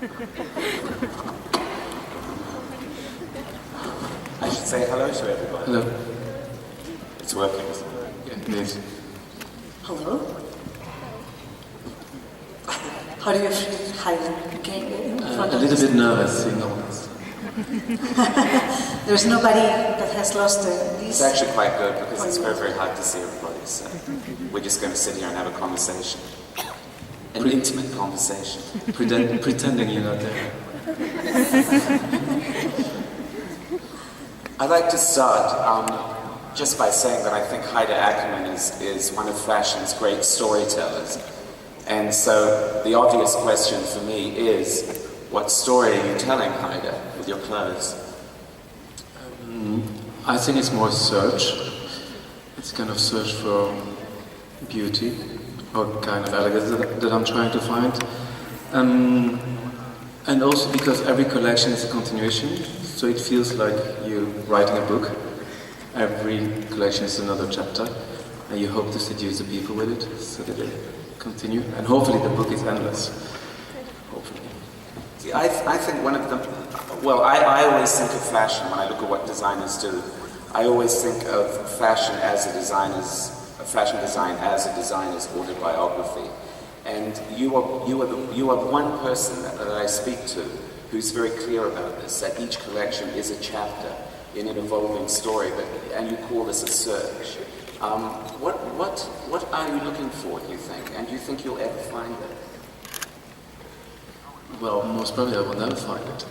I should say hello to everybody. Hello. It's working, isn't it? Yeah, it is. Hello? How do you feel, Haider? A little bit nervous, you know. There's nobody that has lost these. It's actually quite good because it's very, very hard to see everybody. So we're just going to sit here and have a conversation. An intimate conversation. Pretending you're not there. I'd like to start just by saying that I think Haider Ackermann is one of fashion's great storytellers. And so the obvious question for me is, what story are you telling, Haider, with your clothes? I think it's more search. It's kind of search for beauty or kind of elegance that I'm trying to find. And also because every collection is a continuation, so it feels like you're writing a book. Every collection is another chapter, and you hope to seduce the people with it, so that they continue. And hopefully the book is endless. Hopefully. See, I think one of them, well, I always think of fashion when I look at what designers do. I always think of fashion as fashion design as a designer's autobiography. And you are one person that I speak to who's very clear about this, that each collection is a chapter in an evolving story, and you call this a search. What are you looking for, do you think? And do you think you'll ever find it? Well, most probably I will never find it.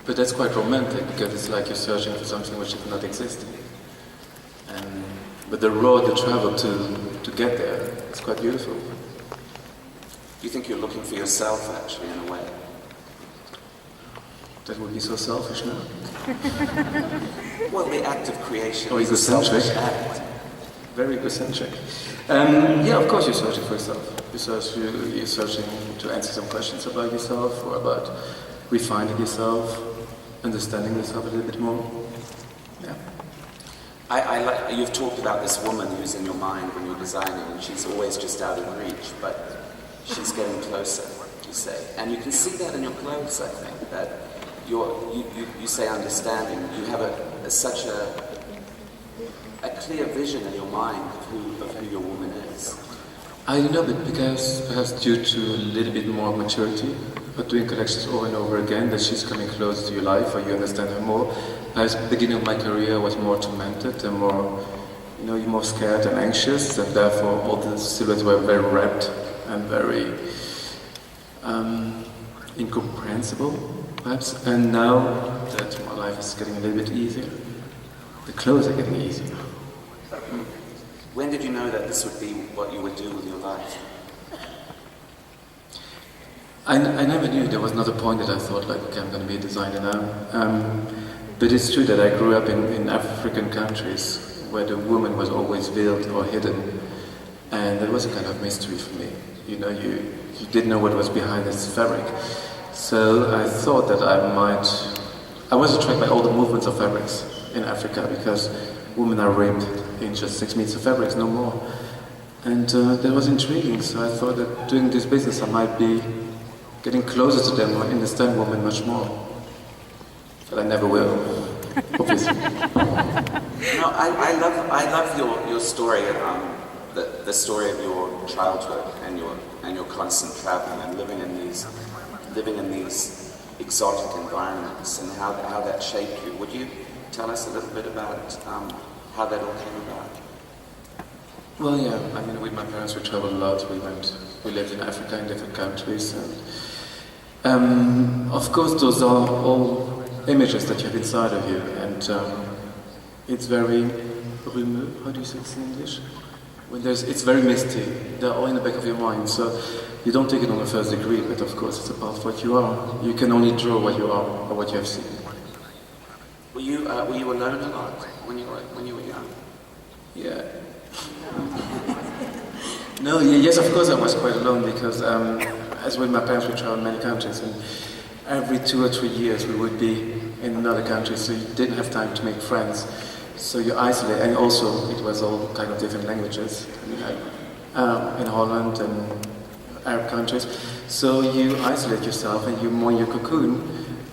But that's quite romantic, because it's like you're searching for something which is not existing. But the road, the travel to get there, it's quite beautiful. Do you think you're looking for yourself, actually, in a way? That would be so selfish, no? Well, the act of creation or is a egocentric. selfish act. Very egocentric. Yeah, of course you're searching for yourself. You're searching to answer some questions about yourself, or about refining yourself, understanding yourself a little bit more. Yeah. You've talked about this woman who's in your mind when you're designing, and she's always just out of reach, but she's getting closer, you say. And you can see that in your clothes, I think, that you say understanding. You have such a clear vision in your mind of who your woman is. I don't know, but because perhaps due to a little bit more maturity, but doing collections over and over again, that she's coming close to your life, or you understand her more. Perhaps the beginning of my career was more tormented and more, you're more scared and anxious, and therefore all the silhouettes were very wrapped and very incomprehensible, perhaps. And now that my life is getting a little bit easier, the clothes are getting easier. When did you know that this would be what you would do with your life? I never knew. There was not a point that I thought, like, okay, I'm going to be a designer now. But it's true that I grew up in African countries where the woman was always veiled or hidden. And that was a kind of mystery for me. You didn't know what was behind this fabric. So I thought that I was attracted by all the movements of fabrics in Africa, because women are ribbed in just 6 meters of fabrics, no more. And that was intriguing, so I thought that doing this business I might be getting closer to them or understand women much more. But I never will, obviously. No, I love your story, the story of your childhood and your constant traveling and living in these exotic environments, and how that shaped you. Would you tell us a little bit about how that all came about? Well, yeah. I mean, with my parents we traveled a lot. We lived in Africa in different countries, and of course those are all images that you have inside of you, and it's very rumeux. How do you say this in English? It's very misty. They're all in the back of your mind, so you don't take it on the first degree. But of course, it's a part of what you are. You can only draw what you are or what you have seen. Were you alone a lot when you were young? Yeah. No, yes, of course I was quite alone, because as with my parents we traveled many countries, and every 2 or 3 years we would be in another country, so you didn't have time to make friends. So you isolate, and also it was all kind of different languages in Holland and Arab countries. So you isolate yourself and you're more in your cocoon,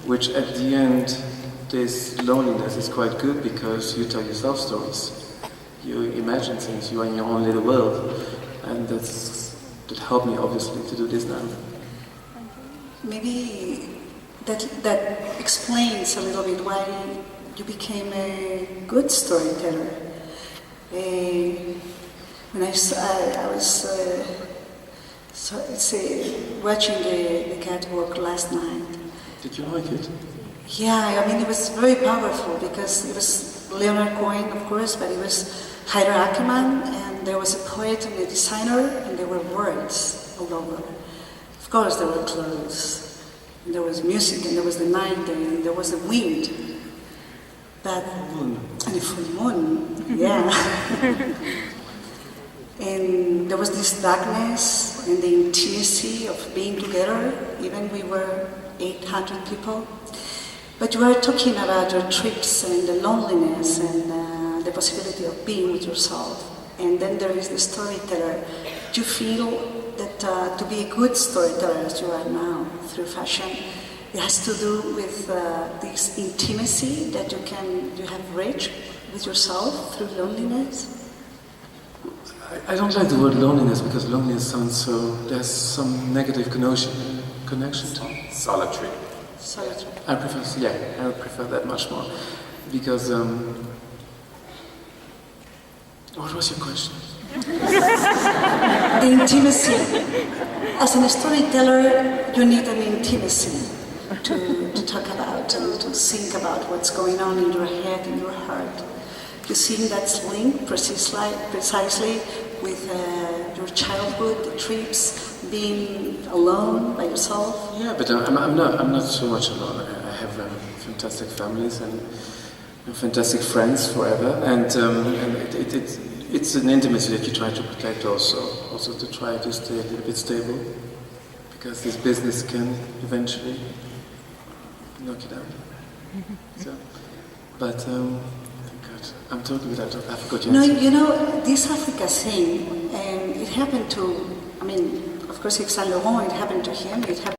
which at the end, this loneliness is quite good because you tell yourself stories. You imagine things, you are in your own little world, and that helped me obviously to do this now. Maybe that explains a little bit why you became a good storyteller. When I was watching the catwalk last night. Did you like it? Yeah, I mean it was very powerful because it was Leonard Cohen, of course, but it was Haider Ackermann, and there was a poet and a designer, and there were words all over. Of course, there were clothes, and there was music, and there was the night, and there was the wind. But and the full moon, yeah. And there was this darkness and the intimacy of being together, even we were 800 people. But you were talking about your trips and the loneliness and the possibility of being with yourself. And then there is the storyteller. Do you feel that to be a good storyteller as you are now through fashion, it has to do with this intimacy that you have reached with yourself through loneliness? I don't like the word loneliness because loneliness sounds so, there's some negative connection to it. Solitary. Solitary. I would prefer that much more. Because, what was your question? The intimacy. As a storyteller, you need an intimacy to talk about and to think about what's going on in your head, in your heart. You think that's linked precisely with your childhood, the trips, being alone by yourself? Yeah, but I'm not so much alone. I have fantastic families and fantastic friends forever, and it's an intimacy that you try to protect also to try to stay a little bit stable, because this business can eventually knock it out. So, but thank God, I'm talking without I forgot your answer. No, you know, this Africa thing, it happened to, I mean, of course, Yves Saint Laurent, it happened to him, it happened